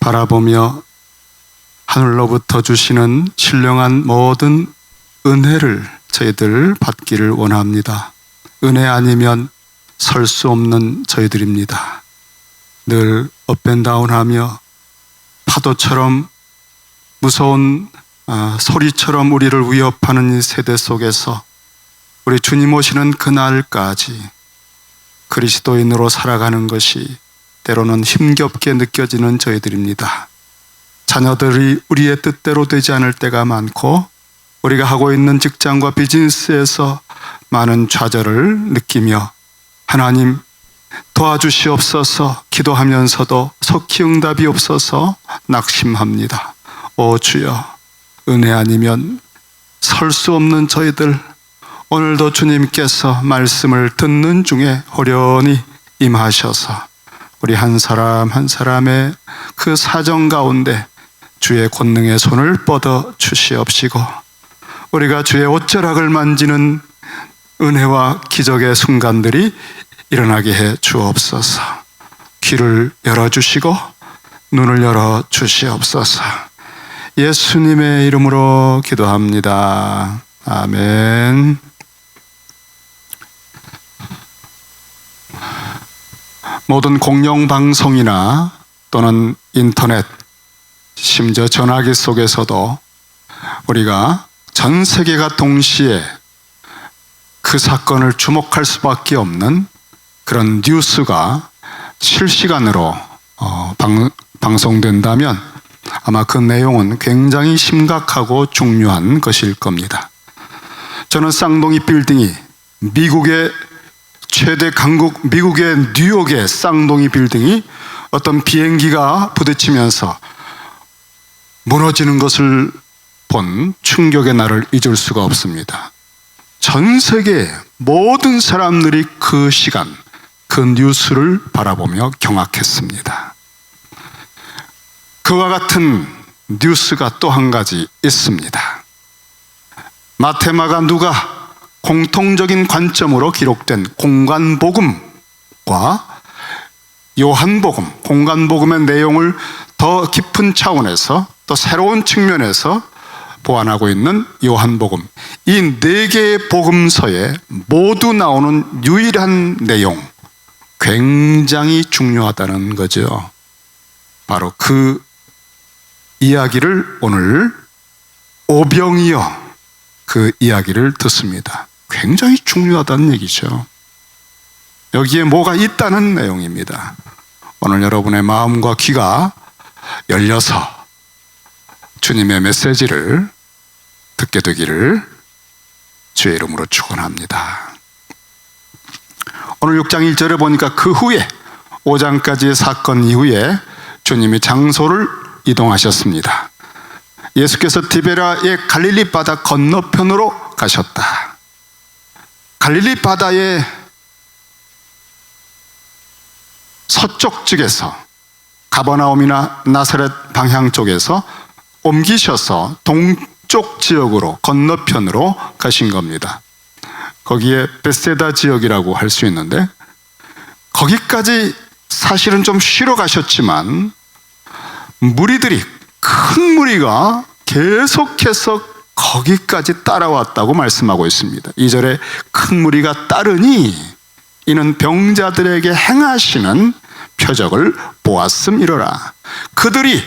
바라보며 하늘로부터 주시는 신령한 모든 은혜를 저희들 받기를 원합니다. 은혜 아니면 설 수 없는 저희들입니다. 늘 업앤다운하며 파도처럼 무서운 소리처럼 우리를 위협하는 이 세대 속에서 우리 주님 오시는 그날까지 그리스도인으로 살아가는 것이 때로는 힘겹게 느껴지는 저희들입니다. 자녀들이 우리의 뜻대로 되지 않을 때가 많고 우리가 하고 있는 직장과 비즈니스에서 많은 좌절을 느끼며 하나님 도와주시옵소서 기도하면서도 속히 응답이 없어서 낙심합니다. 오 주여, 은혜 아니면 설 수 없는 저희들, 오늘도 주님께서 말씀을 듣는 중에 호련히 임하셔서 우리 한 사람 한 사람의 그 사정 가운데 주의 권능의 손을 뻗어 주시옵시고 우리가 주의 옷자락을 만지는 은혜와 기적의 순간들이 일어나게 해 주옵소서. 귀를 열어주시고 눈을 열어 주시옵소서. 예수님의 이름으로 기도합니다. 아멘. 모든 공영방송이나 또는 인터넷, 심지어 전화기 속에서도 우리가 전 세계가 동시에 그 사건을 주목할 수밖에 없는 그런 뉴스가 실시간으로 방송된다면 아마 그 내용은 굉장히 심각하고 중요한 것일 겁니다. 저는 쌍둥이 빌딩이 미국의 최대 강국 미국의 뉴욕의 쌍둥이 빌딩이 어떤 비행기가 부딪히면서 무너지는 것을 본 충격의 날을 잊을 수가 없습니다. 전 세계 모든 사람들이 그 시간 그 뉴스를 바라보며 경악했습니다. 그와 같은 뉴스가 또 한 가지 있습니다. 마테마가 누가 공통적인 관점으로 기록된 공간복음과 요한복음, 공간복음의 내용을 더 깊은 차원에서 또 새로운 측면에서 보완하고 있는 요한복음, 이 네 개의 복음서에 모두 나오는 유일한 내용, 굉장히 중요하다는 거죠. 바로 그 이야기를 오늘 오병이어 그 이야기를 듣습니다. 굉장히 중요하다는 얘기죠. 여기에 뭐가 있다는 내용입니다. 오늘 여러분의 마음과 귀가 열려서 주님의 메시지를 듣게 되기를 주의 이름으로 축원합니다. 오늘 6장 1절에 보니까 그 후에 5장까지의 사건 이후에 주님이 장소를 이동하셨습니다. 예수께서 디베라의 갈릴리 바다 건너편으로 가셨다. 갈릴리 바다의 서쪽 쪽에서 가버나움이나 나사렛 방향 쪽에서 옮기셔서 동쪽 지역으로 건너편으로 가신 겁니다. 거기에 베세다 지역이라고 할 수 있는데 거기까지 사실은 좀 쉬러 가셨지만 무리들이 큰 무리가 계속해서 거기까지 따라왔다고 말씀하고 있습니다. 2절에 큰 무리가 따르니 이는 병자들에게 행하시는 표적을 보았음이로라. 그들이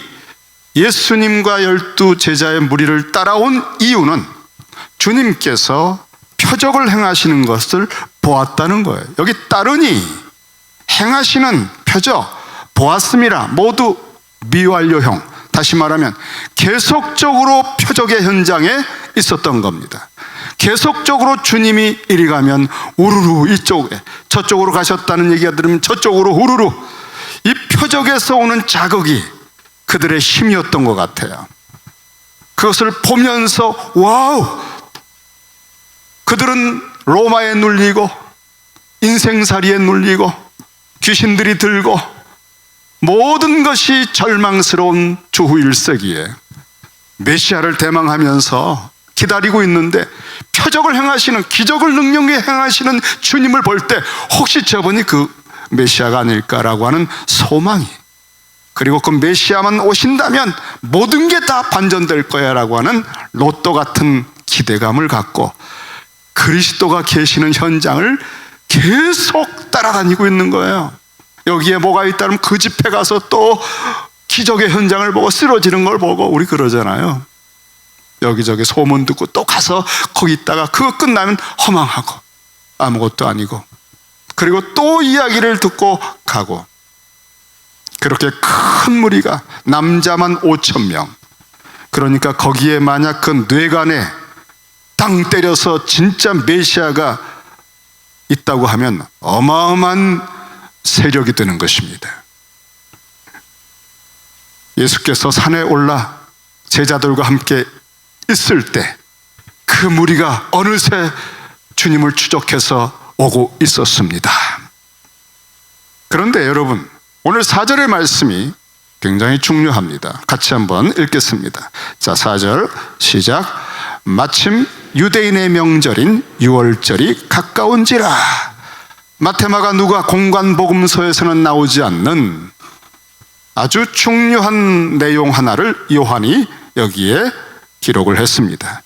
예수님과 12 제자의 무리를 따라온 이유는 주님께서 표적을 행하시는 것을 보았다는 거예요. 여기 따르니 행하시는 표적 보았음이라 모두 미완료형, 다시 말하면 계속적으로 표적의 현장에 있었던 겁니다. 계속적으로 주님이 이리 가면 우르르 이쪽에, 저쪽으로 가셨다는 얘기가 들으면 저쪽으로 우르르, 이 표적에서 오는 자극이 그들의 힘이었던 것 같아요. 그것을 보면서 와우, 그들은 로마에 눌리고 인생살이에 눌리고 귀신들이 들고 모든 것이 절망스러운 주후 1세기에 메시아를 대망하면서 기다리고 있는데 표적을 행하시는, 기적을 능력에 행하시는 주님을 볼 때 혹시 저분이 그 메시아가 아닐까라고 하는 소망이 그리고 그 메시아만 오신다면 모든 게 다 반전될 거야 라고 하는 로또 같은 기대감을 갖고 그리스도가 계시는 현장을 계속 따라다니고 있는 거예요. 여기에 뭐가 있다면 그 집에 가서 또 기적의 현장을 보고 쓰러지는 걸 보고 우리 그러잖아요. 여기저기 소문 듣고 또 가서 거기 있다가 그거 끝나면 허망하고 아무것도 아니고, 그리고 또 이야기를 듣고 가고, 그렇게 큰 무리가, 남자만 5,000명. 그러니까 거기에 만약 그 뇌관에 땅 때려서 진짜 메시아가 있다고 하면 어마어마한 세력이 되는 것입니다. 예수께서 산에 올라 제자들과 함께 있을 때 그 무리가 어느새 주님을 추적해서 오고 있었습니다. 그런데 여러분, 오늘 4절의 말씀이 굉장히 중요합니다. 같이 한번 읽겠습니다. 자, 4절 시작. 마침 유대인의 명절인 유월절이 가까운지라. 마테마가 누가 공관복음서에서는 나오지 않는 아주 중요한 내용 하나를 요한이 여기에 기록을 했습니다.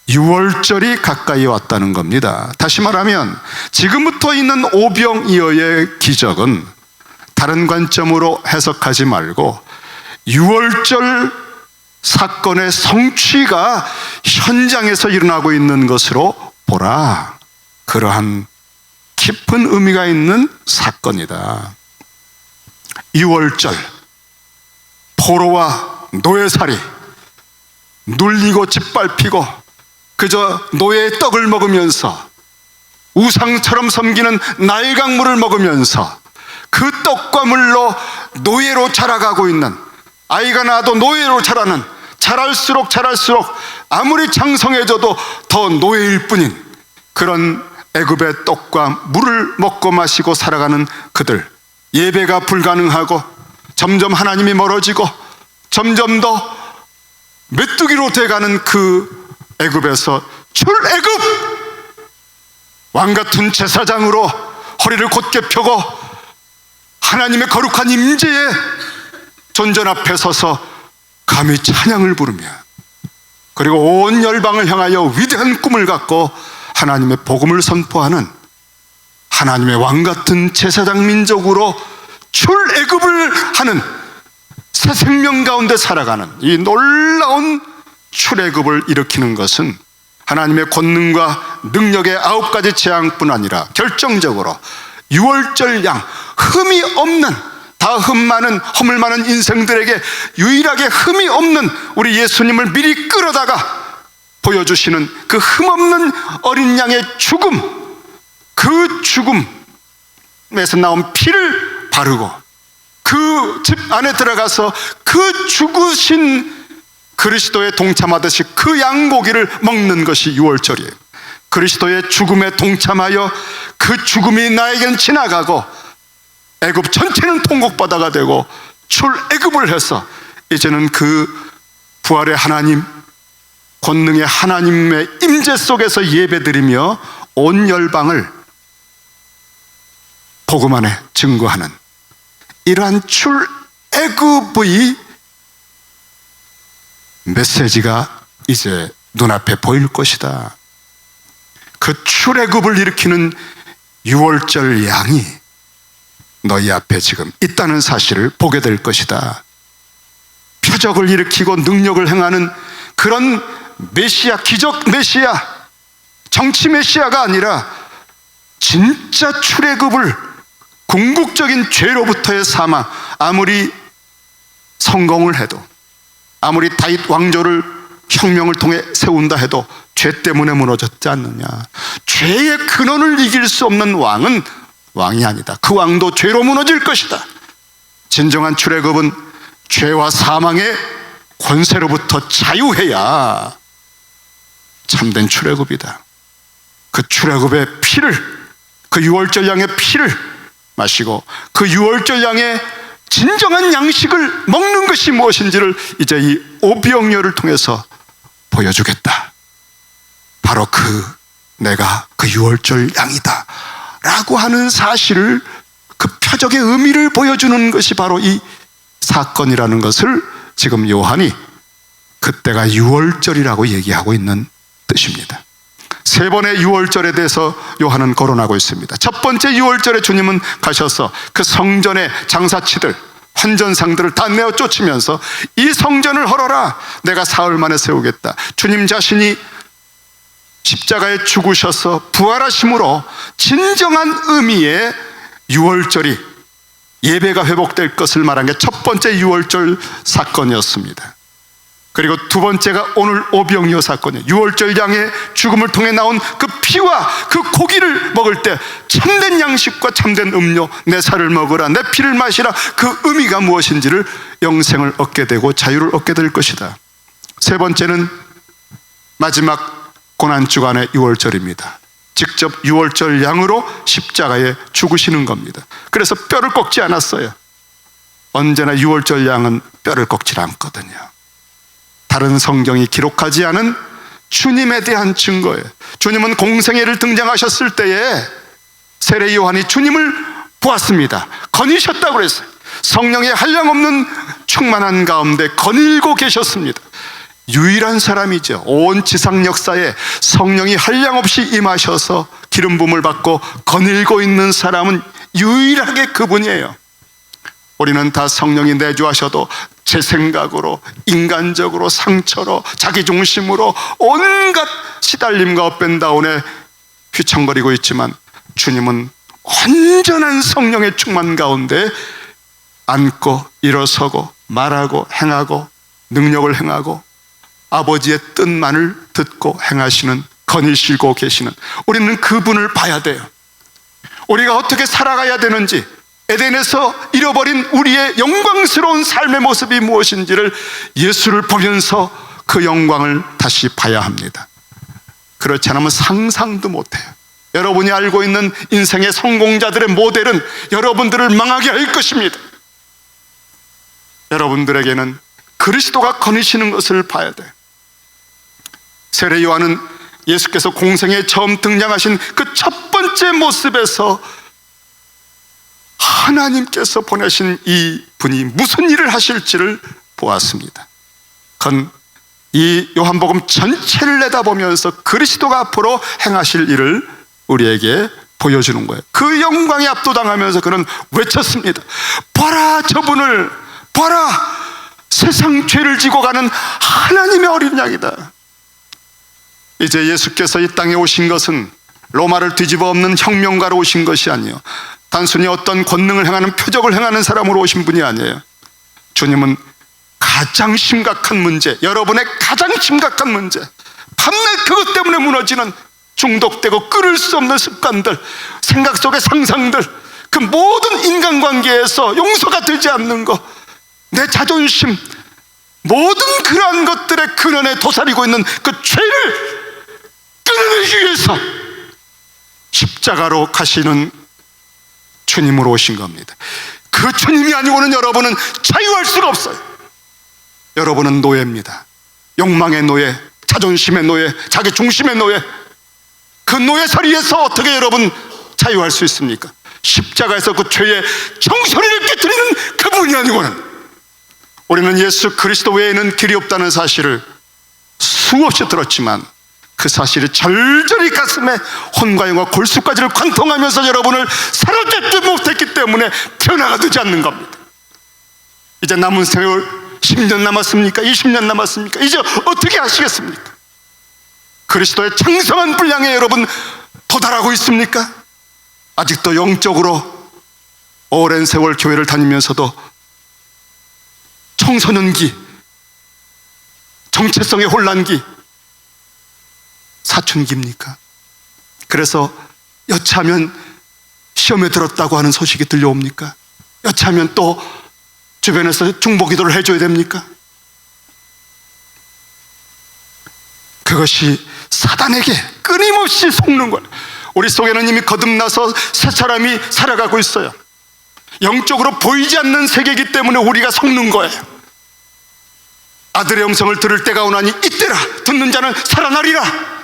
유월절이 가까이 왔다는 겁니다. 다시 말하면 지금부터 있는 오병이어의 기적은 다른 관점으로 해석하지 말고 유월절 사건의 성취가 현장에서 일어나고 있는 것으로 보라. 그러한 깊은 의미가 있는 사건이다. 유월절, 포로와 노예살이, 눌리고 짓밟히고 그저 노예의 떡을 먹으면서 우상처럼 섬기는 나일강물을 먹으면서 그 떡과 물로 노예로 자라가고 있는, 아이가 낳아도 노예로 자라는, 자랄수록 아무리 장성해져도 더 노예일 뿐인 그런 애굽의 떡과 물을 먹고 마시고 살아가는 그들, 예배가 불가능하고 점점 하나님이 멀어지고 점점 더 메뚜기로 돼가는 그 애굽에서 출애굽! 왕같은 제사장으로 허리를 곧게 펴고 하나님의 거룩한 임재에 존전 앞에 서서 감히 찬양을 부르며, 그리고 온 열방을 향하여 위대한 꿈을 갖고 하나님의 복음을 선포하는 하나님의 왕같은 제사장 민족으로 출애굽을 하는, 새 생명 가운데 살아가는 이 놀라운 출애굽을 일으키는 것은 하나님의 권능과 능력의 9가지 재앙뿐 아니라 결정적으로 유월절 양, 흠이 없는, 다 허물 많은 인생들에게 유일하게 흠이 없는 우리 예수님을 미리 끌어다가 보여주시는 그 흠없는 어린 양의 죽음, 그 죽음에서 나온 피를 바르고 그 집 안에 들어가서 그 죽으신 그리스도에 동참하듯이 그 양고기를 먹는 것이 유월절이에요. 그리스도의 죽음에 동참하여 그 죽음이 나에겐 지나가고 애굽 전체는 통곡바다가 되고 출애굽을 해서 이제는 그 부활의 하나님, 권능의 하나님의 임재 속에서 예배드리며 온 열방을 복음 안에 증거하는 이러한 출애굽의 메시지가 이제 눈앞에 보일 것이다. 그 출애굽을 일으키는 유월절 양이 너희 앞에 지금 있다는 사실을 보게 될 것이다. 표적을 일으키고 능력을 행하는 그런 메시아, 기적 메시아, 정치 메시아가 아니라 진짜 출애굽을, 궁극적인 죄로부터의 사망, 아무리 성공을 해도, 아무리 다윗 왕조를 혁명을 통해 세운다 해도 죄 때문에 무너졌지 않느냐. 죄의 근원을 이길 수 없는 왕은 왕이 아니다. 그 왕도 죄로 무너질 것이다. 진정한 출애굽은 죄와 사망의 권세로부터 자유해야 참된 출애굽이다. 그 출애굽의 피를, 그 유월절 양의 피를 마시고 그 유월절 양의 진정한 양식을 먹는 것이 무엇인지를 이제 이 오병이어를 통해서 보여주겠다. 바로 내가 그 유월절 양이다 라고 하는 사실을, 그 표적의 의미를 보여주는 것이 바로 이 사건이라는 것을 지금 요한이 그때가 유월절이라고 얘기하고 있는 뜻입니다. 세 번의 유월절에 대해서 요한은 거론하고 있습니다. 첫 번째 유월절에 주님은 가셔서 그 성전의 장사치들, 환전상들을 다 내어 쫓으면서 이 성전을 헐어라, 내가 사흘 만에 세우겠다. 주님 자신이 십자가에 죽으셔서 부활하심으로 진정한 의미의 유월절이, 예배가 회복될 것을 말한 게 첫 번째 유월절 사건이었습니다. 그리고 두 번째가 오늘 오병이어 사건이에요. 유월절 양의 죽음을 통해 나온 그 피와 그 고기를 먹을 때 참된 양식과 참된 음료, 내 살을 먹으라, 내 피를 마시라, 그 의미가 무엇인지를, 영생을 얻게 되고 자유를 얻게 될 것이다. 세 번째는 마지막 고난주간의 유월절입니다. 직접 유월절 양으로 십자가에 죽으시는 겁니다. 그래서 뼈를 꺾지 않았어요. 언제나 유월절 양은 뼈를 꺾지 않거든요. 다른 성경이 기록하지 않은 주님에 대한 증거예요. 주님은 공생애를 등장하셨을 때에 세례 요한이 주님을 보았습니다. 거니셨다고 그랬어요. 성령의 한량없는 충만한 가운데 거닐고 계셨습니다. 유일한 사람이죠. 온 지상 역사에 성령이 한량없이 임하셔서 기름 부음을 받고 거닐고 있는 사람은 유일하게 그분이에요. 우리는 다 성령이 내주하셔도 제 생각으로, 인간적으로, 상처로, 자기중심으로 온갖 시달림과 업앤다운에 휘청거리고 있지만, 주님은 온전한 성령의 충만 가운데 앉고 일어서고 말하고 행하고 능력을 행하고 아버지의 뜻만을 듣고 행하시는, 거니시고 계시는, 우리는 그분을 봐야 돼요. 우리가 어떻게 살아가야 되는지, 에덴에서 잃어버린 우리의 영광스러운 삶의 모습이 무엇인지를 예수를 보면서 그 영광을 다시 봐야 합니다. 그렇지 않으면 상상도 못해요. 여러분이 알고 있는 인생의 성공자들의 모델은 여러분들을 망하게 할 것입니다. 여러분들에게는 그리스도가 거니시는 것을 봐야 돼요. 세례 요한은 예수께서 공생에 처음 등장하신 그 첫 번째 모습에서 하나님께서 보내신 이 분이 무슨 일을 하실지를 보았습니다. 그건 이 요한복음 전체를 내다보면서 그리스도가 앞으로 행하실 일을 우리에게 보여주는 거예요. 그 영광에 압도당하면서 그는 외쳤습니다. 봐라, 저분을 봐라, 세상 죄를 지고 가는 하나님의 어린 양이다. 이제 예수께서 이 땅에 오신 것은 로마를 뒤집어 엎는 혁명가로 오신 것이 아니에요. 단순히 어떤 권능을 행하는, 표적을 행하는 사람으로 오신 분이 아니에요. 주님은 가장 심각한 문제, 여러분의 가장 심각한 문제, 밤낮 그것 때문에 무너지는 중독되고 끊을 수 없는 습관들, 생각 속의 상상들, 그 모든 인간관계에서 용서가 되지 않는 것, 내 자존심, 모든 그러한 것들의 근원에 도사리고 있는 그 죄를 끊어내기 위해서 십자가로 가시는 주님으로 오신 겁니다. 그 주님이 아니고는 여러분은 자유할 수가 없어요. 여러분은 노예입니다. 욕망의 노예, 자존심의 노예, 자기 중심의 노예. 그 노예살이에서 어떻게 여러분 자유할 수 있습니까? 십자가에서 그 죄의 정소리를 깨뜨리는 그분이 아니고는. 우리는 예수 그리스도 외에는 길이 없다는 사실을 수없이 들었지만 그 사실이 절절히 가슴에 혼과 영과 골수까지를 관통하면서 여러분을 사로잡지 못했기 때문에 변화가 되지 않는 겁니다. 이제 남은 세월 10년 남았습니까? 20년 남았습니까? 이제 어떻게 하시겠습니까? 그리스도의 창성한 분량에 여러분 도달하고 있습니까? 아직도 영적으로 오랜 세월 교회를 다니면서도 청소년기, 정체성의 혼란기, 사춘기입니까? 그래서 여차하면 시험에 들었다고 하는 소식이 들려옵니까? 여차하면 또 주변에서 중보기도를 해줘야 됩니까? 그것이 사단에게 끊임없이 속는 거예요. 우리 속에는 이미 거듭나서 새 사람이 살아가고 있어요. 영적으로 보이지 않는 세계이기 때문에 우리가 속는 거예요. 아들의 음성을 들을 때가 오나니 이때라, 듣는 자는 살아나리라.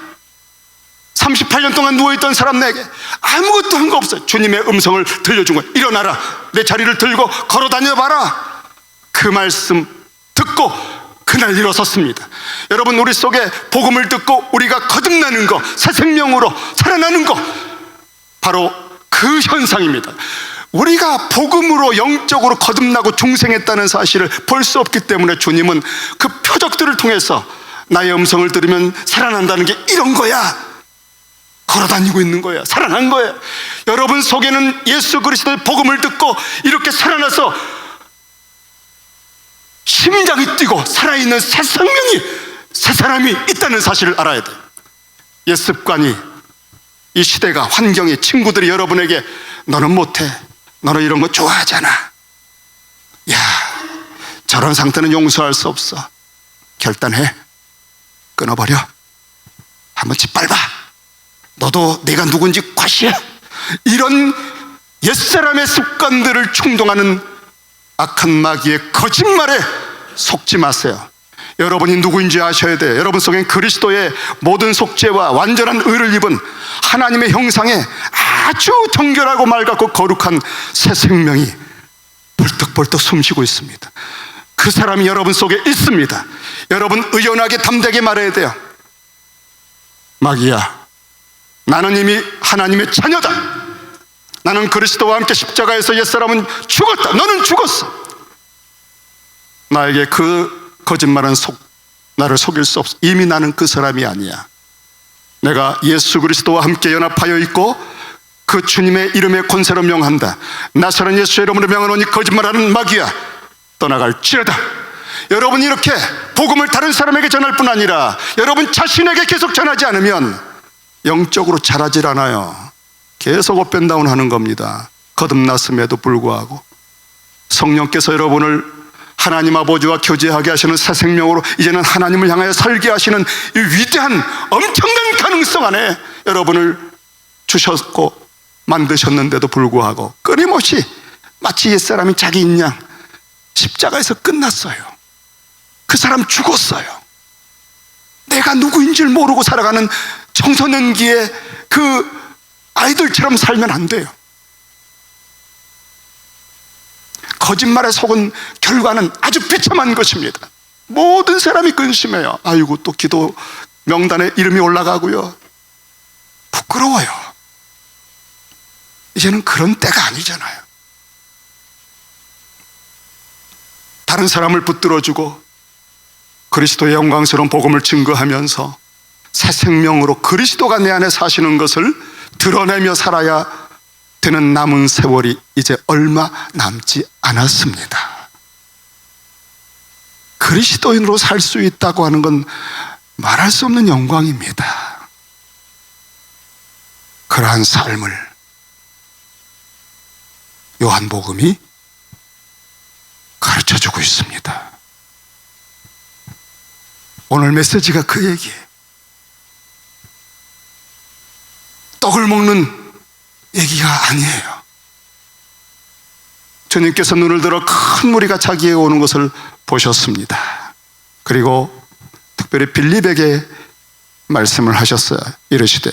38년 동안 누워있던 사람 내게 아무것도 한 거 없어요. 주님의 음성을 들려준 거예요. 일어나라, 내 자리를 들고 걸어 다녀봐라. 그 말씀 듣고 그날 일어섰습니다. 여러분, 우리 속에 복음을 듣고 우리가 거듭나는 것, 새 생명으로 살아나는 것, 바로 그 현상입니다. 우리가 복음으로 영적으로 거듭나고 중생했다는 사실을 볼 수 없기 때문에 주님은 그 표적들을 통해서 나의 음성을 들으면 살아난다는 게 이런 거야, 걸어다니고 있는 거야, 살아난 거야. 여러분 속에는 예수 그리스도의 복음을 듣고 이렇게 살아나서 심장이 뛰고 살아있는 새 생명이, 새 사람이 있다는 사실을 알아야 돼요. 옛 습관이, 이 시대가, 환경이, 친구들이 여러분에게 너는 못해, 너는 이런 거 좋아하잖아, 야, 저런 상태는 용서할 수 없어, 결단해, 끊어버려, 한번 짓밟아, 너도 내가 누군지 과시해, 이런 옛사람의 습관들을 충동하는 악한 마귀의 거짓말에 속지 마세요. 여러분이 누구인지 아셔야 돼요. 여러분 속엔 그리스도의 모든 속죄와 완전한 의를 입은 하나님의 형상에 아주 정결하고 맑고 거룩한 새 생명이 벌떡벌떡 숨쉬고 있습니다. 그 사람이 여러분 속에 있습니다. 여러분 의연하게 담대하게 말해야 돼요. 마귀야, 나는 이미 하나님의 자녀다. 나는 그리스도와 함께 십자가에서 옛사람은 죽었다. 너는 죽었어. 나에게 그 거짓말은 나를 속일 수 없어. 이미 나는 그 사람이 아니야. 내가 예수 그리스도와 함께 연합하여 있고 그 주님의 이름의 권세로 명한다. 나사렛 예수의 이름으로 명하노니 거짓말하는 마귀야, 떠나갈지어다. 여러분 이렇게 복음을 다른 사람에게 전할 뿐 아니라 여러분 자신에게 계속 전하지 않으면 영적으로 자라질 않아요. 계속 업앤다운 하는 겁니다. 거듭났음에도 불구하고 성령께서 여러분을 하나님 아버지와 교제하게 하시는 새 생명으로 이제는 하나님을 향하여 살게 하시는 이 위대한 엄청난 가능성 안에 여러분을 주셨고 만드셨는데도 불구하고 끊임없이 마치 옛사람이 자기 인양 십자가에서 끝났어요. 그 사람 죽었어요. 내가 누구인지를 모르고 살아가는 청소년기의 그 아이들처럼 살면 안 돼요. 거짓말에 속은 결과는 아주 비참한 것입니다. 모든 사람이 근심해요. 아이고, 또 기도 명단에 이름이 올라가고요. 부끄러워요. 이제는 그런 때가 아니잖아요. 다른 사람을 붙들어주고 그리스도의 영광스러운 복음을 증거하면서 새 생명으로 그리스도가 내 안에 사시는 것을 드러내며 살아야 되는 남은 세월이 이제 얼마 남지 않았습니다. 그리스도인으로 살 수 있다고 하는 건 말할 수 없는 영광입니다. 그러한 삶을 요한복음이 가르쳐주고 있습니다. 오늘 메시지가 그 얘기예요. 떡을 먹는 얘기가 아니에요. 주님께서 눈을 들어 큰 무리가 자기에게 오는 것을 보셨습니다. 그리고 특별히 빌립에게 말씀을 하셨어요. 이르시되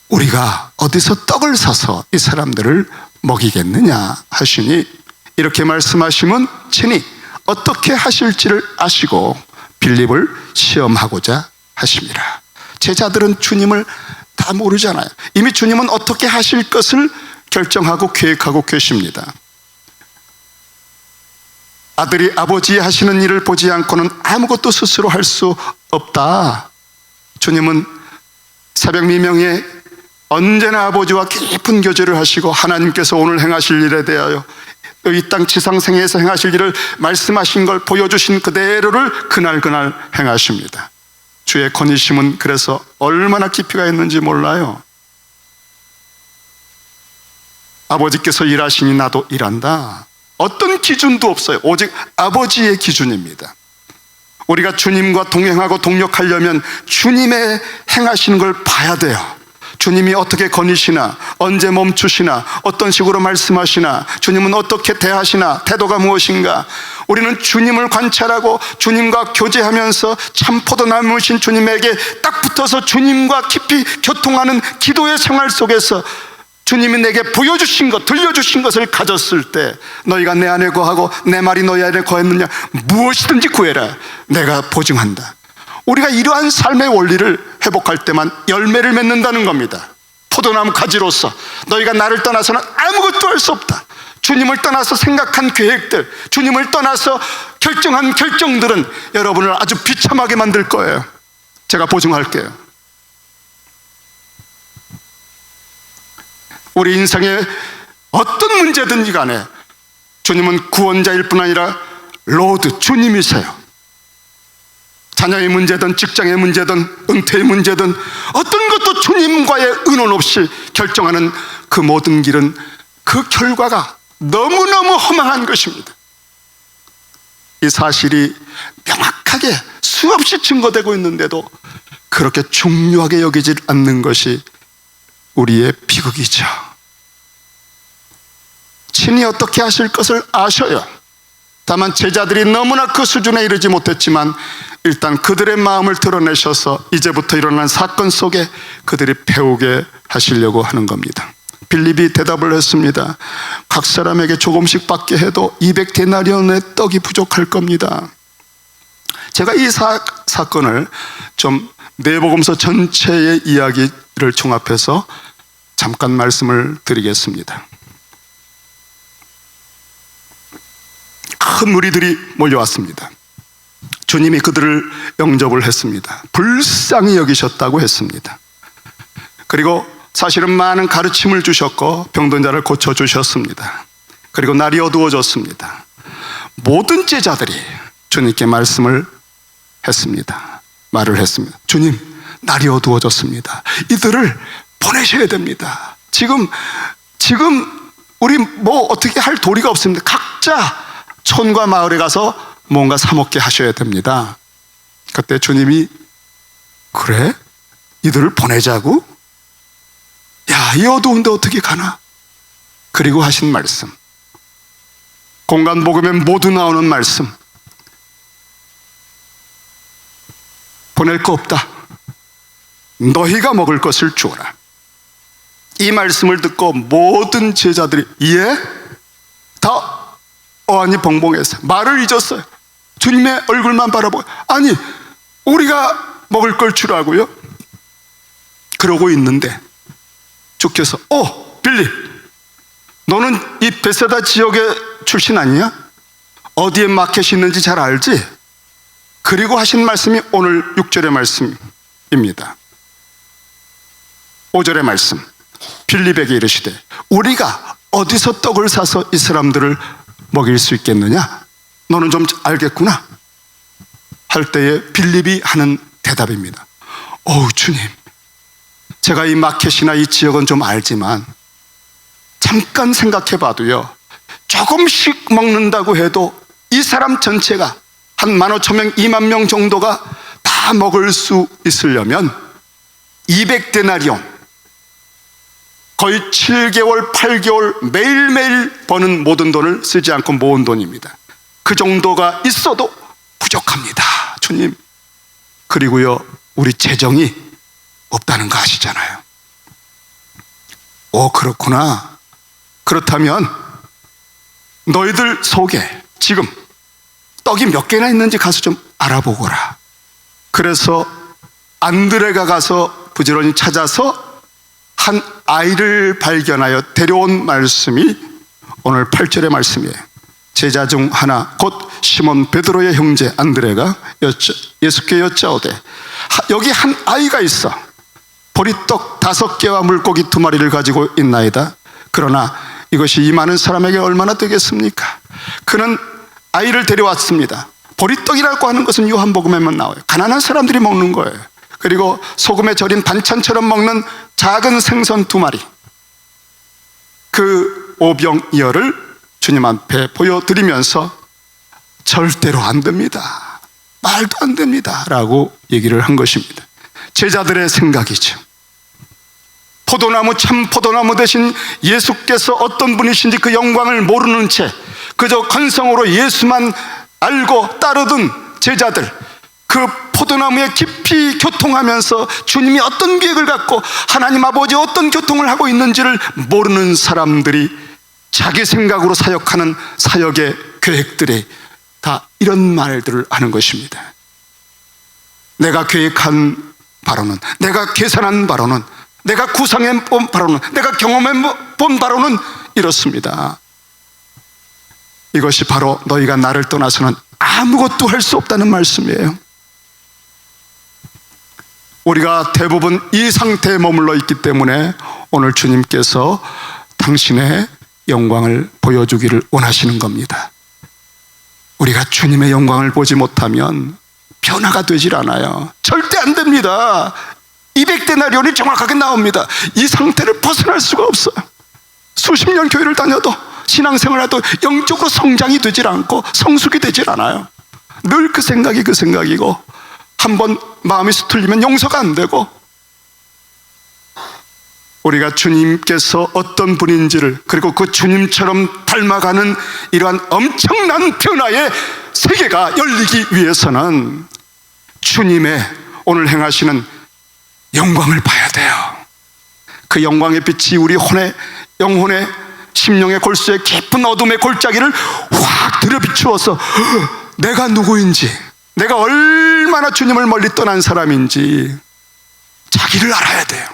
우리가 어디서 떡을 사서 이 사람들을 먹이겠느냐 하시니, 이렇게 말씀하시면 친히 어떻게 하실지를 아시고 빌립을 시험하고자 하심이라. 제자들은 주님을 다 모르잖아요. 이미 주님은 어떻게 하실 것을 결정하고 계획하고 계십니다. 아들이 아버지 하시는 일을 보지 않고는 아무것도 스스로 할 수 없다. 주님은 새벽 미명에 언제나 아버지와 깊은 교제를 하시고 하나님께서 오늘 행하실 일에 대하여 이 땅 지상생에서 행하실 일을 말씀하신 걸 보여주신 그대로를 그날 행하십니다. 주의 권위심은 그래서 얼마나 깊이가 있는지 몰라요. 아버지께서 일하시니 나도 일한다. 어떤 기준도 없어요. 오직 아버지의 기준입니다. 우리가 주님과 동행하고 동력하려면 주님의 행하시는 걸 봐야 돼요. 주님이 어떻게 거니시나, 언제 멈추시나, 어떤 식으로 말씀하시나, 주님은 어떻게 대하시나, 태도가 무엇인가. 우리는 주님을 관찰하고 주님과 교제하면서 참 포도나무신 주님에게 딱 붙어서 주님과 깊이 교통하는 기도의 생활 속에서 주님이 내게 보여주신 것, 들려주신 것을 가졌을 때 너희가 내 안에 거하고 내 말이 너희 안에 거했느냐, 무엇이든지 구해라, 내가 보증한다. 우리가 이러한 삶의 원리를 회복할 때만 열매를 맺는다는 겁니다. 포도나무 가지로서 너희가 나를 떠나서는 아무것도 할 수 없다. 주님을 떠나서 생각한 계획들, 주님을 떠나서 결정한 결정들은 여러분을 아주 비참하게 만들 거예요. 제가 보증할게요. 우리 인생에 어떤 문제든지 간에 주님은 구원자일 뿐 아니라 로드, 주님이세요. 자녀의 문제든 직장의 문제든 은퇴의 문제든 어떤 것도 주님과의 의논 없이 결정하는 그 모든 길은 그 결과가 너무너무 허망한 것입니다. 이 사실이 명확하게 수없이 증거되고 있는데도 그렇게 중요하게 여기지 않는 것이 우리의 비극이죠. 친히 어떻게 하실 것을 아셔요. 다만 제자들이 너무나 그 수준에 이르지 못했지만 일단 그들의 마음을 드러내셔서 이제부터 일어난 사건 속에 그들이 배우게 하시려고 하는 겁니다. 빌립이 대답을 했습니다. 각 사람에게 조금씩 받게 해도 200데나리온의 떡이 부족할 겁니다. 제가 이 사건을 좀 내복음서 전체의 이야기를 종합해서 잠깐 말씀을 드리겠습니다. 큰 무리들이 몰려왔습니다. 주님이 그들을 영접을 했습니다. 불쌍히 여기셨다고 했습니다. 그리고 사실은 많은 가르침을 주셨고 병든 자를 고쳐주셨습니다. 그리고 날이 어두워졌습니다. 모든 제자들이 주님께 말씀을 했습니다. 말을 했습니다. 주님, 날이 어두워졌습니다. 이들을 보내셔야 됩니다. 지금 우리 뭐 어떻게 할 도리가 없습니다. 각자 촌과 마을에 가서 뭔가 사 먹게 하셔야 됩니다. 그때 주님이 그래? 이들을 보내자고? 야, 이 어두운데 어떻게 가나? 그리고 하신 말씀, 공간 복음에 모두 나오는 말씀, 보낼 거 없다. 너희가 먹을 것을 주어라. 이 말씀을 듣고 모든 제자들이 다 어안이 벙벙했어요. 말을 잊었어요. 주님의 얼굴만 바라보고, 아니 우리가 먹을 걸 주라고요? 그러고 있는데 주께서 빌립, 너는 이 베세다 지역의 출신 아니냐? 어디에 마켓이 있는지 잘 알지? 그리고 하신 말씀이 오늘 6절의 말씀입니다. 5절의 말씀, 빌립에게 이르시되 우리가 어디서 떡을 사서 이 사람들을 먹일 수 있겠느냐? 너는 좀 알겠구나 할 때에 빌립이 하는 대답입니다. 주님, 제가 이 마켓이나 이 지역은 좀 알지만 잠깐 생각해 봐도요, 조금씩 먹는다고 해도 이 사람 전체가 한 15,000명, 20,000명 정도가 다 먹을 수 있으려면 200데나리온, 거의 7개월, 8개월 매일매일 버는 모든 돈을 쓰지 않고 모은 돈입니다. 그 정도가 있어도 부족합니다, 주님. 그리고요, 우리 재정이 없다는 거 아시잖아요. 그렇구나. 그렇다면 너희들 속에 지금 떡이 몇 개나 있는지 가서 좀 알아보거라. 그래서 안드레가 가서 부지런히 찾아서 한 아이를 발견하여 데려온 말씀이 오늘 8절의 말씀이에요. 제자 중 하나 곧 시몬 베드로의 형제 안드레가 예수께 여짜오되 여기 한 아이가 있어 보리떡 5개와 물고기 2마리를 가지고 있나이다. 그러나 이것이 이 많은 사람에게 얼마나 되겠습니까? 그는 아이를 데려왔습니다. 보리떡이라고 하는 것은 요한복음에만 나와요. 가난한 사람들이 먹는 거예요. 그리고 소금에 절인 반찬처럼 먹는 작은 생선 2마리, 그 오병이어를 주님 앞에 보여드리면서 절대로 안 됩니다, 말도 안 됩니다 라고 얘기를 한 것입니다. 제자들의 생각이죠. 포도나무, 참 포도나무 대신 예수께서 어떤 분이신지 그 영광을 모르는 채 그저 건성으로 예수만 알고 따르던 제자들, 그 포도나무에 깊이 교통하면서 주님이 어떤 계획을 갖고 하나님 아버지 어떤 교통을 하고 있는지를 모르는 사람들이 자기 생각으로 사역하는 사역의 계획들이 다 이런 말들을 하는 것입니다. 내가 계획한 바로는, 내가 계산한 바로는, 내가 구상해 본 바로는, 내가 경험해 본 바로는 이렇습니다. 이것이 바로 너희가 나를 떠나서는 아무것도 할 수 없다는 말씀이에요. 우리가 대부분 이 상태에 머물러 있기 때문에 오늘 주님께서 당신의 영광을 보여주기를 원하시는 겁니다. 우리가 주님의 영광을 보지 못하면 변화가 되질 않아요. 절대 안 됩니다. 200데나리온이 정확하게 나옵니다. 이 상태를 벗어날 수가 없어요. 수십 년 교회를 다녀도 신앙생활해도 영적으로 성장이 되질 않고 성숙이 되질 않아요. 늘 그 생각이고 한번 마음이 수틀리면 용서가 안 되고, 우리가 주님께서 어떤 분인지를, 그리고 그 주님처럼 닮아가는 이러한 엄청난 변화의 세계가 열리기 위해서는 주님의 오늘 행하시는 영광을 봐야 돼요. 그 영광의 빛이 우리 영혼의 심령의 골수에 깊은 어둠의 골짜기를 확 들여비추어서 내가 누구인지, 내가 얼마나 주님을 멀리 떠난 사람인지 자기를 알아야 돼요.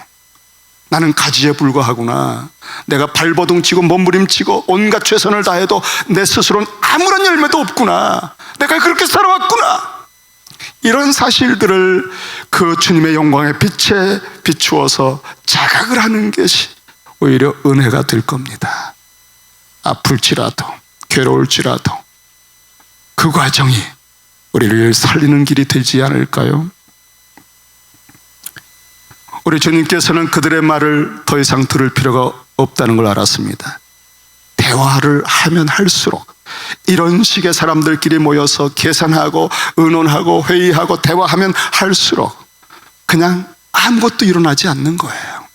나는 가지에 불과하구나. 내가 발버둥치고 몸부림치고 온갖 최선을 다해도 내 스스로는 아무런 열매도 없구나. 내가 그렇게 살아왔구나. 이런 사실들을 그 주님의 영광의 빛에 비추어서 자각을 하는 것이 오히려 은혜가 될 겁니다. 아플지라도 괴로울지라도 그 과정이 우리를 살리는 길이 되지 않을까요? 우리 주님께서는 그들의 말을 더 이상 들을 필요가 없다는 걸 알았습니다. 대화를 하면 할수록, 이런 식의 사람들끼리 모여서 계산하고 의논하고 회의하고 대화하면 할수록 그냥 아무것도 일어나지 않는 거예요.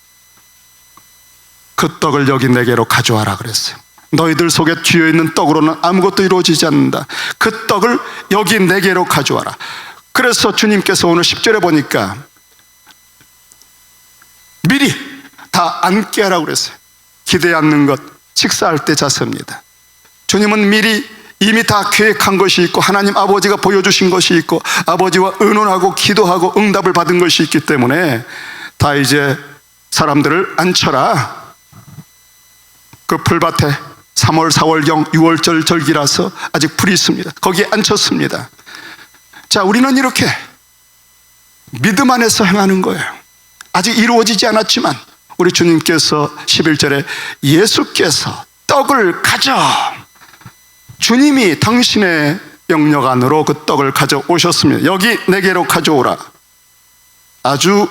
그 떡을 여기 내게로 가져와라 그랬어요. 너희들 속에 쥐어있는 떡으로는 아무것도 이루어지지 않는다. 그 떡을 여기 내게로 가져와라. 그래서 주님께서 오늘 10절에 보니까 미리 다 앉게 하라고 그랬어요. 기대 앉는 것, 식사할 때 자세입니다. 주님은 미리 이미 다 계획한 것이 있고 하나님 아버지가 보여주신 것이 있고 아버지와 의논하고 기도하고 응답을 받은 것이 있기 때문에 다 이제 사람들을 앉혀라. 그 풀밭에 3월 4월경 6월절 절기라서 아직 풀이 있습니다. 거기에 앉혔습니다. 자, 우리는 이렇게 믿음 안에서 행하는 거예요. 아직 이루어지지 않았지만 우리 주님께서 11절에 예수께서 떡을 가져, 주님이 당신의 영역 안으로 그 떡을 가져오셨습니다. 여기 내게로 가져오라. 아주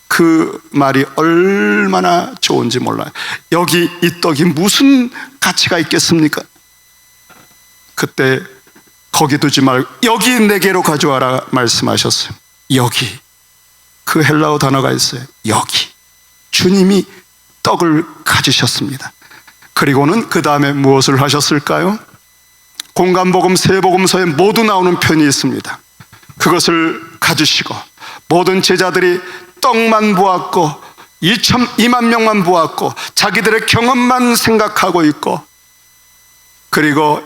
그 말이 얼마나 좋은지 몰라요. 여기 이 떡이 무슨 가치가 있겠습니까? 그때 거기 두지 말고 여기 내게로 가져와라 말씀하셨어요. 여기, 그 헬라어 단어가 있어요. 여기. 주님이 떡을 가지셨습니다. 그리고는 그 다음에 무엇을 하셨을까요? 공간복음 세복음서에 모두 나오는 편이 있습니다. 그것을 가지시고 모든 제자들이 떡만 보았고 2만 명만 보았고 자기들의 경험만 생각하고 있고, 그리고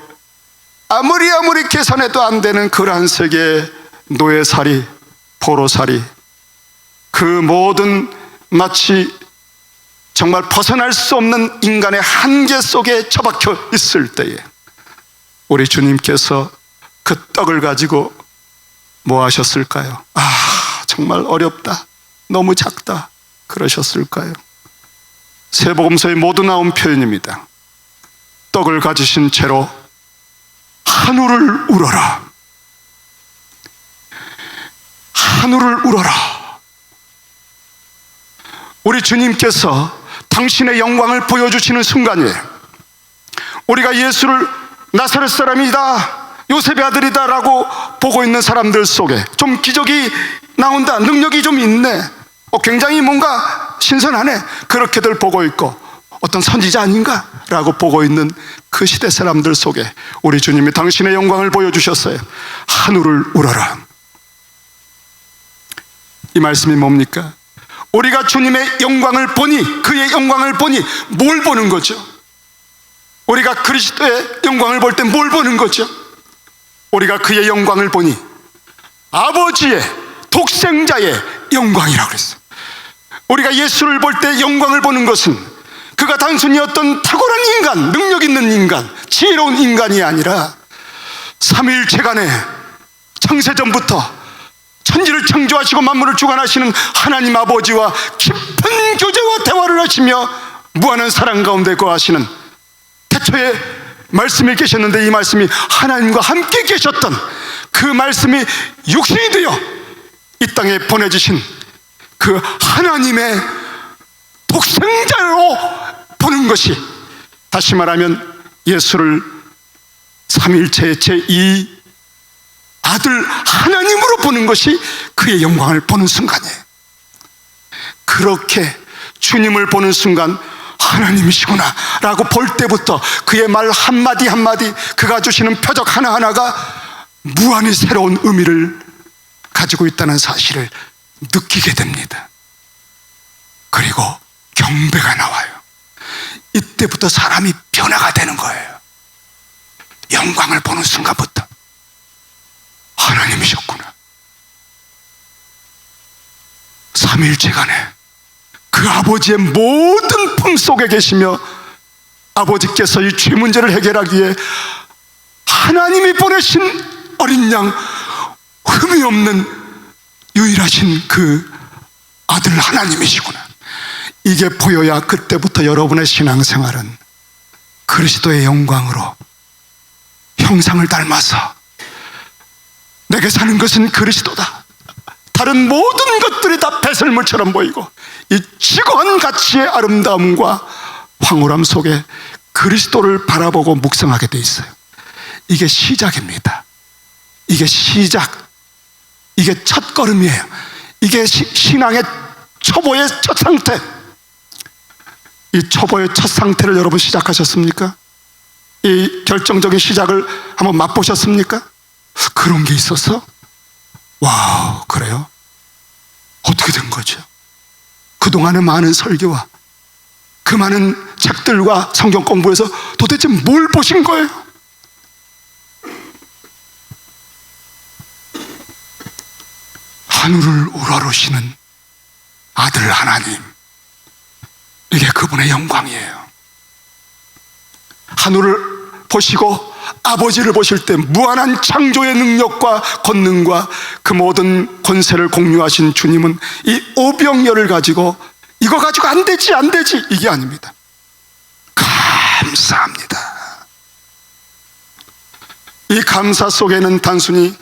아무리 계산해도 안 되는 그러한 세계의 노예살이, 포로살이, 그 모든 마치 정말 벗어날 수 없는 인간의 한계 속에 처박혀 있을 때에 우리 주님께서 그 떡을 가지고 뭐 하셨을까요? 정말 어렵다, 너무 작다 그러셨을까요? 세복음서에 모두 나온 표현입니다. 떡을 가지신 채로 한우를 울어라. 한우를 울어라. 우리 주님께서 당신의 영광을 보여주시는 순간이에요. 우리가 예수를 나사렛 사람이다, 요셉의 아들이다 라고 보고 있는 사람들 속에 좀 기적이 나온다, 능력이 좀 있네, 굉장히 뭔가 신선하네, 그렇게들 보고 있고 어떤 선지자 아닌가 라고 보고 있는 그 시대 사람들 속에 우리 주님이 당신의 영광을 보여주셨어요. 한우를 울어라. 이 말씀이 뭡니까? 우리가 주님의 영광을 보니, 그의 영광을 보니 뭘 보는 거죠? 우리가 그리스도의 영광을 볼 때 뭘 보는 거죠? 우리가 그의 영광을 보니 아버지의 독생자의 영광이라고 그랬어요. 우리가 예수를 볼 때 영광을 보는 것은 그가 단순히 어떤 탁월한 인간, 능력 있는 인간, 지혜로운 인간이 아니라 삼위일체간에 창세전부터 천지를 창조하시고 만물을 주관하시는 하나님 아버지와 깊은 교제와 대화를 하시며 무한한 사랑 가운데 거하시는, 태초에 말씀이 계셨는데 이 말씀이 하나님과 함께 계셨던 그 말씀이 육신이 되어 이 땅에 보내주신 그 하나님의 독생자로 보는 것이, 다시 말하면 예수를 삼위일체의 제2 아들 하나님으로 보는 것이 그의 영광을 보는 순간이에요. 그렇게 주님을 보는 순간 하나님이시구나 라고 볼 때부터 그의 말 한마디 한마디, 그가 주시는 표적 하나하나가 무한히 새로운 의미를 가지고 있다는 사실을 느끼게 됩니다. 그리고 경배가 나와요. 이때부터 사람이 변화가 되는 거예요. 영광을 보는 순간부터 하나님이셨구나. 삼위일체간에 그 아버지의 모든 품 속에 계시며 아버지께서 이 죄 문제를 해결하기 위해 하나님이 보내신 어린 양, 흠이 없는 유일하신 그 아들 하나님이시구나. 이게 보여야 그때부터 여러분의 신앙생활은 그리스도의 영광으로 형상을 닮아서 내게 사는 것은 그리스도다, 다른 모든 것들이 다 배설물처럼 보이고 이 지고한 가치의 아름다움과 황홀함 속에 그리스도를 바라보고 묵상하게 돼 있어요. 이게 시작입니다. 이게 시작, 이게 첫 걸음이에요. 이게 신앙의 초보의 첫 상태. 이 초보의 첫 상태를 여러분 시작하셨습니까? 이 결정적인 시작을 한번 맛보셨습니까? 그런 게 있어서 와우, 그래요? 어떻게 된 거죠? 그동안의 많은 설교와 그 많은 책들과 성경 공부에서 도대체 뭘 보신 거예요? 하늘을 우러러시는 아들 하나님, 이게 그분의 영광이에요. 하늘을 보시고 아버지를 보실 때 무한한 창조의 능력과 권능과 그 모든 권세를 공유하신 주님은 이 오병이어를 가지고 이거 가지고 안 되지 이게 아닙니다. 감사합니다. 이 감사 속에는 단순히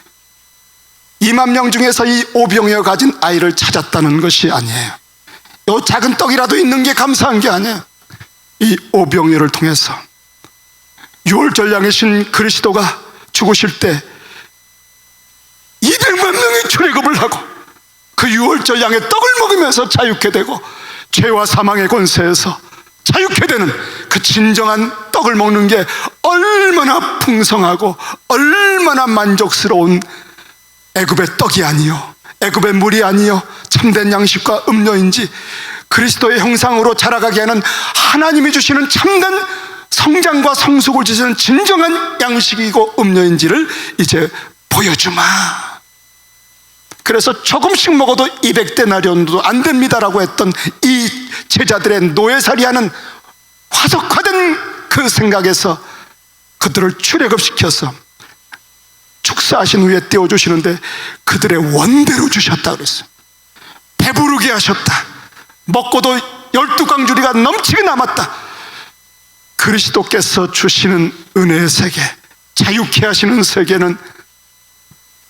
2만 명 중에서 이 오병이어 가진 아이를 찾았다는 것이 아니에요. 이 작은 떡이라도 있는 게 감사한 게 아니에요. 이 오병이어를 통해서 유월절량이신 그리스도가 죽으실 때 200만 명이 출애굽을 하고 그 유월절량의 떡을 먹으면서 자유케 되고 죄와 사망의 권세에서 자유케 되는 그 진정한 떡을 먹는 게 얼마나 풍성하고 얼마나 만족스러운 애굽의 떡이 아니요, 애굽의 물이 아니요 참된 양식과 음료인지, 그리스도의 형상으로 자라가게 하는 하나님이 주시는 참된 성장과 성숙을 주시는 진정한 양식이고 음료인지를 이제 보여주마. 그래서 조금씩 먹어도 200데나리온도 안 됩니다라고 했던 이 제자들의 노예살이하는 화석화된 그 생각에서 그들을 출애굽시켜서 축사하신 후에 떼어주시는데 그들의 원대로 주셨다 그랬어요. 배부르게 하셨다. 먹고도 12강주리가 넘치게 남았다. 그리스도께서 주시는 은혜의 세계, 자유케 하시는 세계는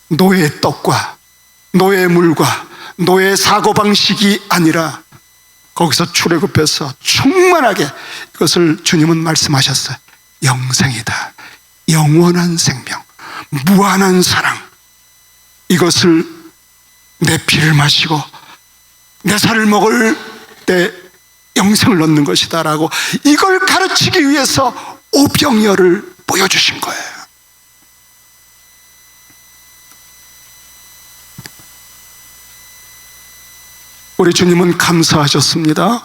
노예의 떡과 노예의 물과 노예의 사고방식이 아니라 거기서 출애굽해서 충만하게 이것을 주님은 말씀하셨어요. 영생이다. 영원한 생명, 무한한 사랑, 이것을 내 피를 마시고 내 살을 먹을 때 영생을 얻는 것이다 라고 이걸 가르치기 위해서 오병이어를 보여주신 거예요. 우리 주님은 감사하셨습니다.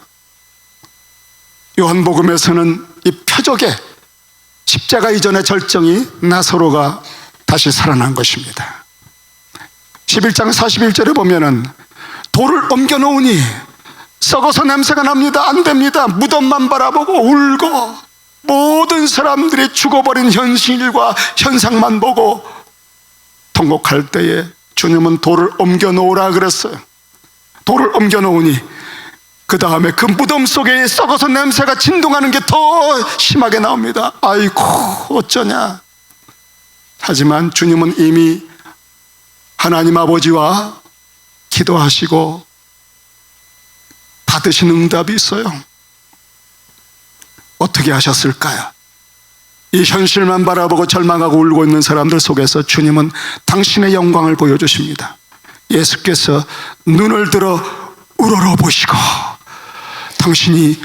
요한복음에서는 이 표적의 십자가 이전의 절정이 나사로가 다시 살아난 것입니다. 11장 41절에 보면은 돌을 옮겨 놓으니 썩어서 냄새가 납니다. 안 됩니다. 무덤만 바라보고 울고 모든 사람들이 죽어버린 현실과 현상만 보고 통곡할 때에 주님은 돌을 옮겨 놓으라 그랬어요. 돌을 옮겨 놓으니 그 다음에 그 무덤 속에 썩어서 냄새가 진동하는 게 더 심하게 나옵니다. 아이고 어쩌냐. 하지만 주님은 이미 하나님 아버지와 기도하시고 받으신 응답이 있어요. 어떻게 하셨을까요? 이 현실만 바라보고 절망하고 울고 있는 사람들 속에서 주님은 당신의 영광을 보여주십니다. 예수께서 눈을 들어 우러러 보시고 당신이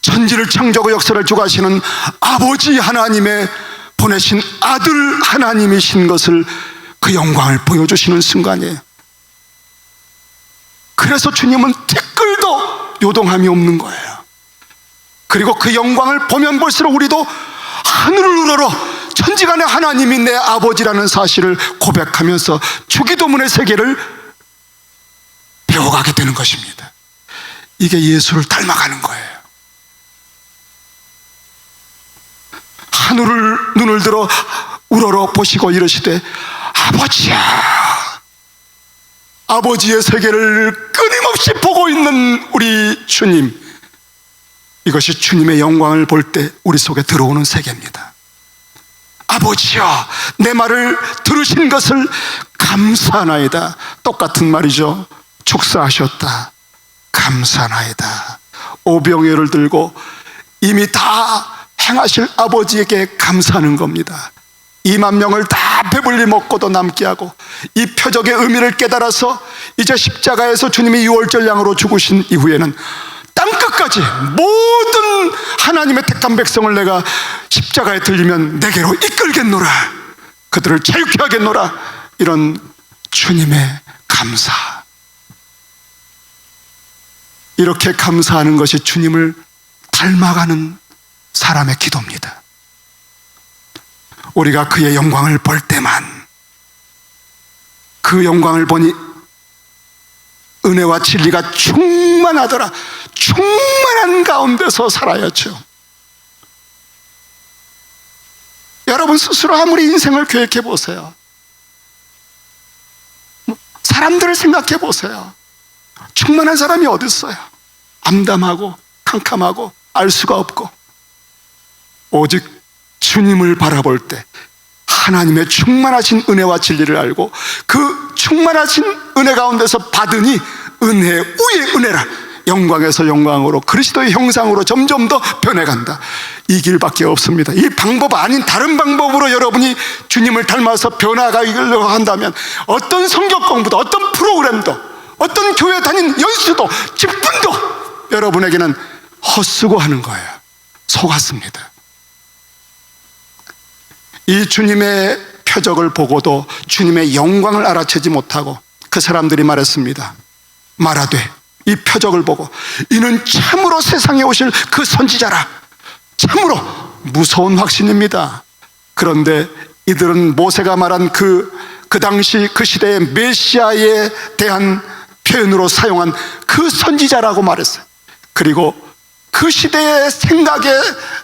천지를 창조하고 역사를 주관하시는 아버지 하나님의 보내신 아들 하나님이신 것을 그 영광을 보여주시는 순간이에요. 그래서 주님은 티끌도 요동함이 없는 거예요. 그리고 그 영광을 보면 볼수록 우리도 하늘을 우러러 천지간의 하나님이 내 아버지라는 사실을 고백하면서 주기도문의 세계를 배워가게 되는 것입니다. 이게 예수를 닮아가는 거예요. 하늘을 눈을 들어 우러러 보시고 이러시되 아버지야, 아버지의 세계를 끊임없이 보고 있는 우리 주님, 이것이 주님의 영광을 볼 때 우리 속에 들어오는 세계입니다. 아버지여, 내 말을 들으신 것을 감사하나이다. 똑같은 말이죠. 축사하셨다. 감사하나이다. 오병이어를 들고 이미 다 행하실 아버지에게 감사하는 겁니다. 2만 명을 다 배불리 먹고도 남게 하고 이 표적의 의미를 깨달아서 이제 십자가에서 주님이 유월절 양으로 죽으신 이후에는 땅끝까지 모든 하나님의 택한 백성을 내가 십자가에 들리면 내게로 이끌겠노라, 그들을 자유케 하겠노라, 이런 주님의 감사. 이렇게 감사하는 것이 주님을 닮아가는 사람의 기도입니다. 우리가 그의 영광을 볼 때만 그 영광을 보니 은혜와 진리가 충만하더라. 충만한 가운데서 살아야죠. 여러분 스스로 아무리 인생을 계획해 보세요. 사람들을 생각해 보세요. 충만한 사람이 어디 있어요? 암담하고 캄캄하고 알 수가 없고, 오직 주님을 바라볼 때 하나님의 충만하신 은혜와 진리를 알고 그 충만하신 은혜 가운데서 받으니 은혜 위에 은혜라, 영광에서 영광으로 그리스도의 형상으로 점점 더 변해간다. 이 길밖에 없습니다. 이 방법 아닌 다른 방법으로 여러분이 주님을 닮아서 변화가려고 한다면 어떤 성경 공부도, 어떤 프로그램도, 어떤 교회 다닌 연수도, 직분도 여러분에게는 헛수고 하는 거예요. 속았습니다. 이 주님의 표적을 보고도 주님의 영광을 알아채지 못하고 그 사람들이 말했습니다. 말하되 이 표적을 보고 이는 참으로 세상에 오실 그 선지자라. 참으로 무서운 확신입니다. 그런데 이들은 모세가 말한 그 당시 그 시대의 메시아에 대한 표현으로 사용한 그 선지자라고 말했어요. 그리고 그 시대의 생각에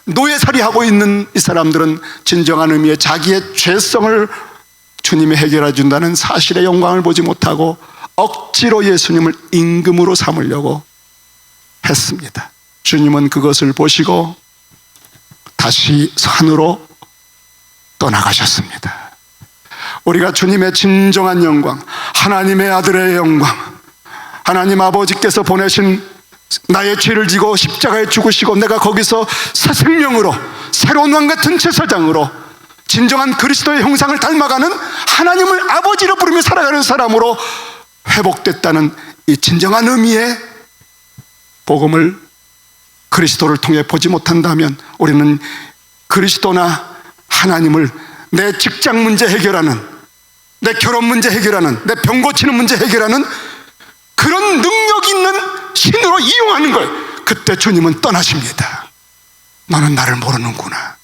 노예살이하고 있는 이 사람들은 진정한 의미의 자기의 죄성을 주님이 해결해 준다는 사실의 영광을 보지 못하고 억지로 예수님을 임금으로 삼으려고 했습니다. 주님은 그것을 보시고 다시 산으로 떠나가셨습니다. 우리가 주님의 진정한 영광, 하나님의 아들의 영광, 하나님 아버지께서 보내신 나의 죄를 지고 십자가에 죽으시고 내가 거기서 새 생명으로 새로운 왕 같은 제사장으로 진정한 그리스도의 형상을 닮아가는 하나님을 아버지로 부르며 살아가는 사람으로 회복됐다는 이 진정한 의미의 복음을 그리스도를 통해 보지 못한다면 우리는 그리스도나 하나님을 내 직장 문제 해결하는, 내 결혼 문제 해결하는, 내 병 고치는 문제 해결하는 그런 능력 없는 신으로 이용하는 거예요. 그때 주님은 떠나십니다. 너는 나를 모르는구나.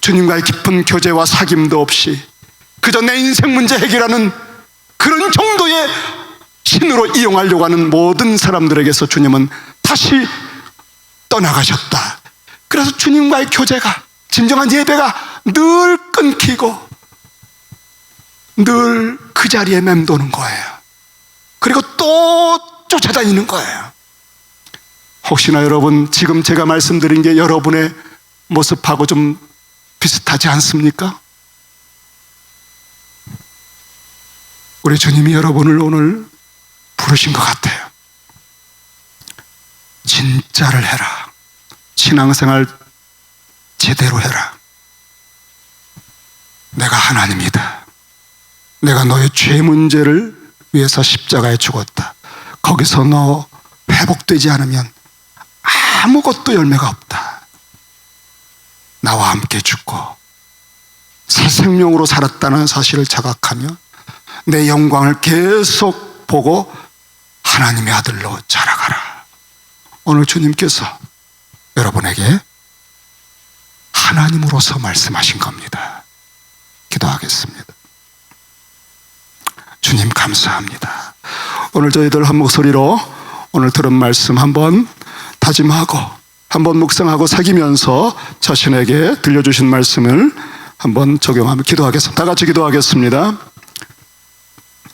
주님과의 깊은 교제와 사귐도 없이 그저 내 인생 문제 해결하는 그런 정도의 신으로 이용하려고 하는 모든 사람들에게서 주님은 다시 떠나가셨다. 그래서 주님과의 교제가, 진정한 예배가 늘 끊기고 늘 그 자리에 맴도는 거예요. 그리고 또 쫓아다니는 거예요. 혹시나 여러분, 지금 제가 말씀드린 게 여러분의 모습하고 좀 비슷하지 않습니까? 우리 주님이 여러분을 오늘 부르신 것 같아요. 진짜를 해라. 신앙생활 제대로 해라. 내가 하나님이다. 내가 너의 죄 문제를 위해서 십자가에 죽었다. 거기서 너 회복되지 않으면 아무것도 열매가 없다. 나와 함께 죽고 새 생명으로 살았다는 사실을 자각하며 내 영광을 계속 보고 하나님의 아들로 자라가라. 오늘 주님께서 여러분에게 하나님으로서 말씀하신 겁니다. 기도하겠습니다. 주님 감사합니다. 오늘 저희들 한 목소리로 오늘 들은 말씀 한번 다짐하고 한번 묵상하고 새기면서 자신에게 들려주신 말씀을 한번 적용하며 기도하겠습니다. 다 같이 기도하겠습니다.